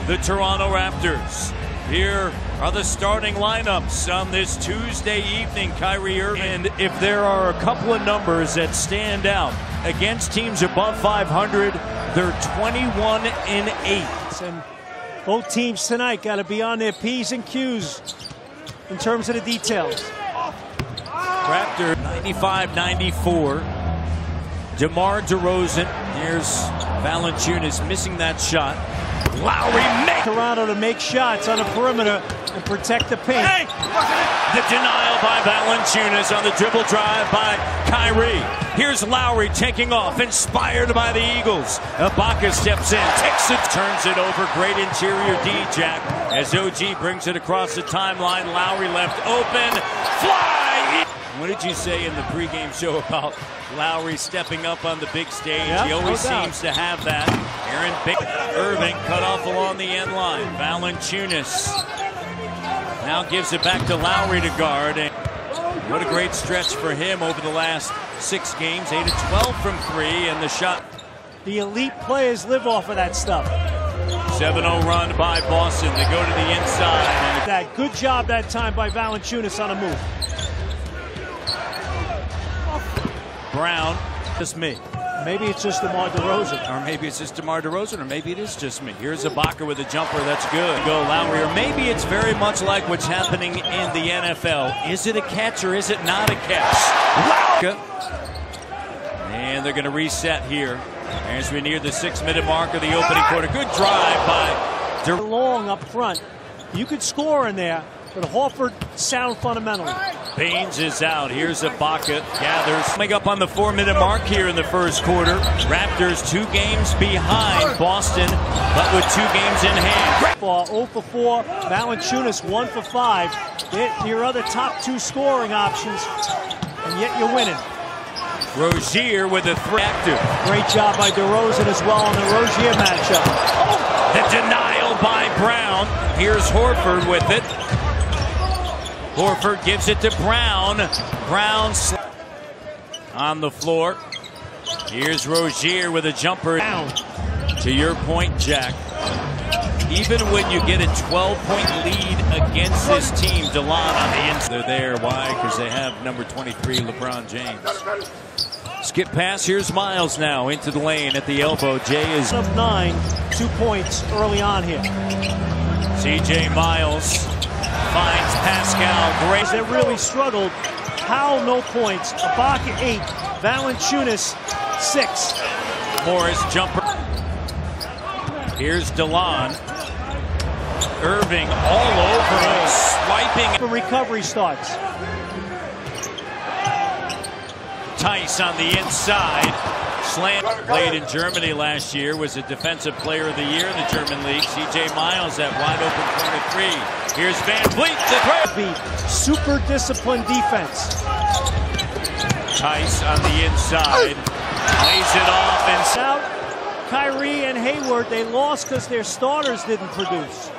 The Toronto Raptors. Here are the starting lineups on this Tuesday evening. Kyrie Irving. And if there are a couple of numbers that stand out against teams above 500, they're 21-8. And both teams tonight got to be on their P's and Q's in terms of the details. Raptor 95-94. DeMar DeRozan. Here's Valanciunas missing that shot. Lowry makes Toronto to make shots on the perimeter and protect the paint. Hey! The denial by Valanciunas on the dribble drive by Kyrie. Here's Lowry taking off, inspired by the Eagles. Ibaka steps in, takes it, turns it over. Great interior D, Jack. As OG brings it across the timeline, Lowry left open. Fly! What did you say in the pregame show about Lowry stepping up on the big stage? Yeah, he always seems to have that. Irving cut off along the end line. Valanciunas now gives it back to Lowry to guard. And what a great stretch for him over the last 6 games. 8 of 12 from 3, and the shot. The elite players live off of that stuff. 7-0 run by Boston. They go to the inside. That good job that time by Valanciunas on a move. Brown, just me. Maybe it's just DeMar DeRozan. Or maybe it's just DeMar DeRozan, or maybe it is just me. Here's Ibaka with a jumper, that's good. Go Lowry, or maybe it's very much like what's happening in the NFL. Is it a catch or is it not a catch? Lowry! And they're going to reset here as we near the 6-minute mark of the opening quarter. Good drive by Long up front. You could score in there, but Horford sound fundamentally. Baines is out. Here's Ibaka. Gathers. Coming up on the 4-minute mark here in the first quarter. Raptors 2 games behind Boston, but with 2 games in hand. 0 for 4. Valanciunas 1 for 5. They're your other top 2 scoring options, and yet you're winning. Rozier with a 3. Great job by DeRozan as well on the Rozier matchup. The denial by Brown. Here's Horford with it. Horford gives it to Brown. Brown on the floor. Here's Rozier with a jumper. Down. To your point, Jack, even when you get a 12-point lead against this team, DeLon on the inside. They're there. Why? Because they have number 23, LeBron James. Skip pass. Here's Miles now into the lane at the elbow. Jay is of 9, 2 points early on here. C.J. Miles finds Pascal. Great. They really struggled. Powell, no points. Ibaka, 8. Valanciunas, 6. Morris jumper. Here's DeLon. Irving all over him, swiping. The recovery starts. Tice on the inside. Slam. Played in Germany last year. Was a defensive player of the year in the German league. C.J. Miles at wide open corner 3. Here's Van Vliet. The super disciplined defense. Tice on the inside. Lays it off and out. Kyrie and Hayward, they lost because their starters didn't produce.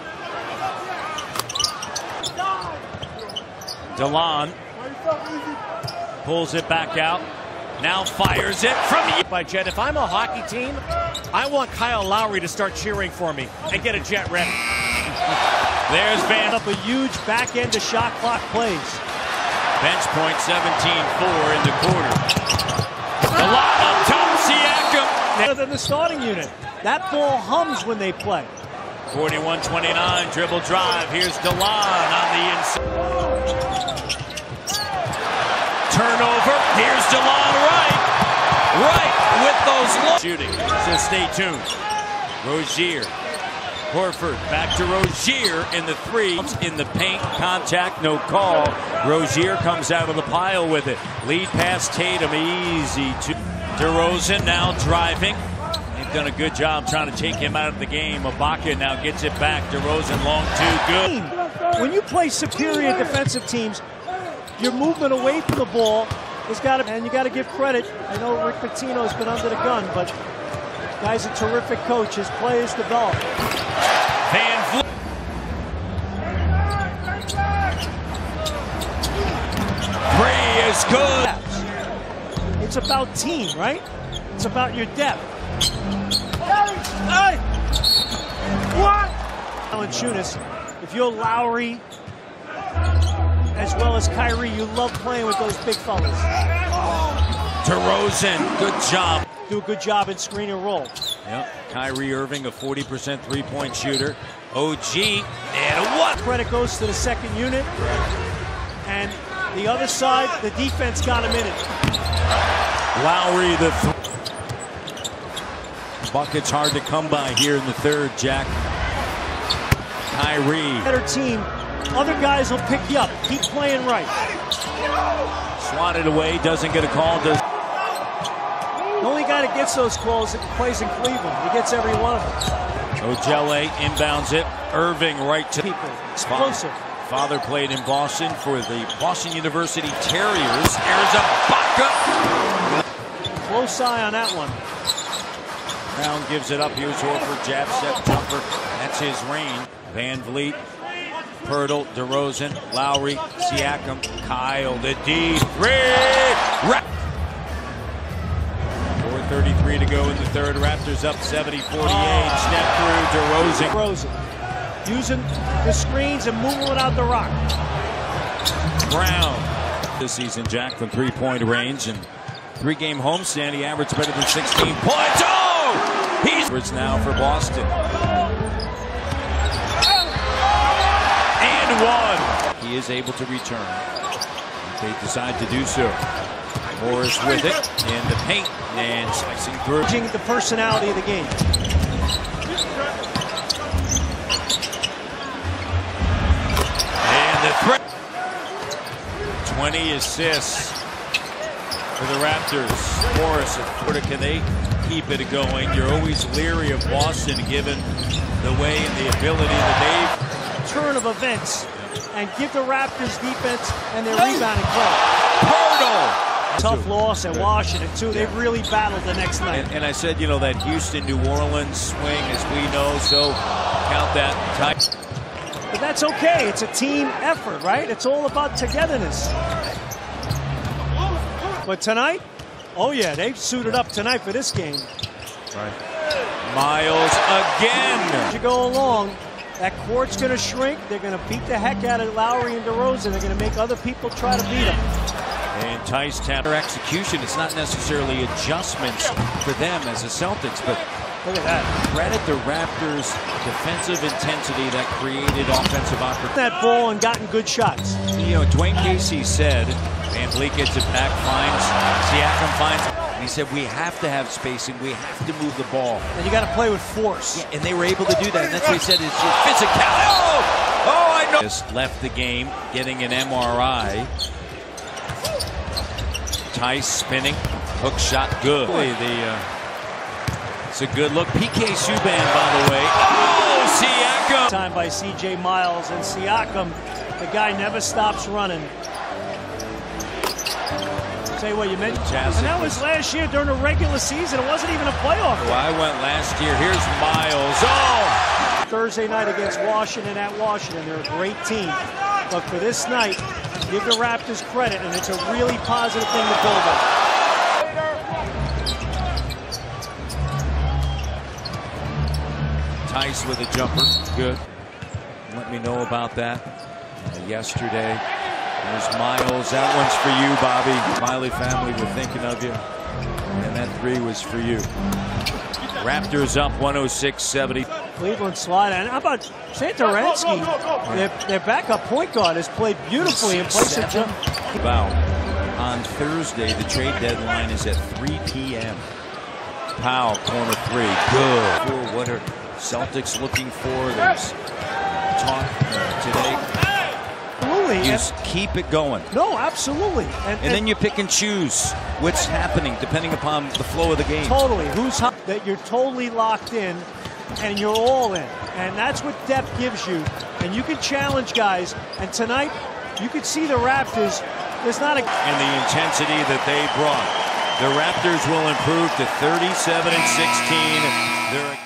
DeLon pulls it back out. Now fires it from by Jet. If I'm a hockey team, I want Kyle Lowry to start cheering for me and get a Jet ready. There's Van. Up a huge back end of shot clock plays. Bench point 17-4 in the quarter. A lot of top Siakam. Better than the starting unit. That ball hums when they play. 41-29 dribble drive. Here's DeLon on the inside. Turnover. Here's DeLon right with those shooting. So stay tuned. Rozier. Horford back to Rozier in the 3. In the paint, contact, no call. Rozier comes out of the pile with it. Lead pass Tatum, easy to DeRozan now driving. They've done a good job trying to take him out of the game. Ibaka now gets it back. DeRozan long 2, good. When you play superior defensive teams, your movement away from the ball has got to, and you got to give credit. I know Rick Pitino's been under the gun, but guy's a terrific coach. His players develop. Van Vliet. Three is good. It's about team, right? It's about your depth. Valanciunas, if you're Lowry as well as Kyrie, you love playing with those big fellas. DeRozan, good job. Do a good job in screen and roll. Yep. Kyrie Irving, a 40% three-point shooter. OG, and what? Credit goes to the second unit. And the other side, the defense got him in it. Lowry, the bucket's hard to come by here in the third, Jack. Kyrie. Better team. Other guys will pick you up. Keep playing right. Swatted away, doesn't get a call. The only guy that gets those calls plays in Cleveland. He gets every one of them. Ojale inbounds it. Irving right to people. Explosive. Father played in Boston for the Boston University Terriers. There's a bucket. Close eye on that one. Brown gives it up. Here's Horford. Jab step jumper. That's his reign. Van Vliet. Pirtle, DeRozan, Lowry, Siakam, Kyle, the D. 4:33 to go in the third. Raptors up 70-48. Step through, DeRozan. Using the screens and moving without the rock. Brown. This season, Jack, from three-point range and three-game homestand, he averaged better than 16 points. Oh! He's now for Boston. One. He is able to return. They decide to do so. Morris with it in the paint and slicing through. The personality of the game. And the threat. 20 assists for the Raptors. Morris, can they keep it going? You're always leery of Boston given the way and the ability that they've turn of events and give the Raptors defense and their rebounding play. Pirtle! Tough loss at Washington, too. They've really battled the next night. And I said, you know, that Houston-New Orleans swing, as we know, so count that tight. But that's okay. It's a team effort, right? It's all about togetherness. But tonight, oh, yeah, they've suited up tonight for this game. Right. Miles again. As you go along, that court's going to shrink. They're going to beat the heck out of Lowry and DeRozan. They're going to make other people try to beat them. And Tice Tapper execution. It's not necessarily adjustments for them as the Celtics, but look at that. Credit the Raptors' defensive intensity that created offensive opportunity. That ball and gotten good shots. You know, Dwayne Casey said, Van Vliet gets it back, finds Siakam, finds. He said, we have to have spacing. We have to move the ball. And you got to play with force. Yeah, and they were able to do that. And that's what he said, is your physicality. Oh, I know. Just left the game, getting an MRI. Tice spinning. Hook shot, good. It's a good look. PK Subban, by the way. Oh, Siakam. Time by C.J. Miles, and Siakam, the guy never stops running. Say what you meant. And that was last year during the regular season. It wasn't even a playoff game. Well, I went last year. Here's Miles. Oh! Thursday night against Washington at Washington. They're a great team. But for this night, give the Raptors credit, and it's a really positive thing to build on. Tice with a jumper. Good. Let me know about that. Yesterday. There's Miles. That one's for you, Bobby. Miley family, we're thinking of you. And that three was for you. Raptors up 106-70. Cleveland slide. And how about Satoransky? Their backup point guard has played beautifully in place of jump. On Thursday, the trade deadline is at 3 p.m. Powell, corner three. Good. What are Celtics looking for? There's talk today. Absolutely. Just keep it going. No, absolutely. And then you pick and choose what's happening depending upon the flow of the game. Totally. Who's that you're totally locked in and you're all in. And that's what depth gives you. And you can challenge guys. And tonight, you could see the Raptors. There's not a... And the intensity that they brought. The Raptors will improve to 37-16. They're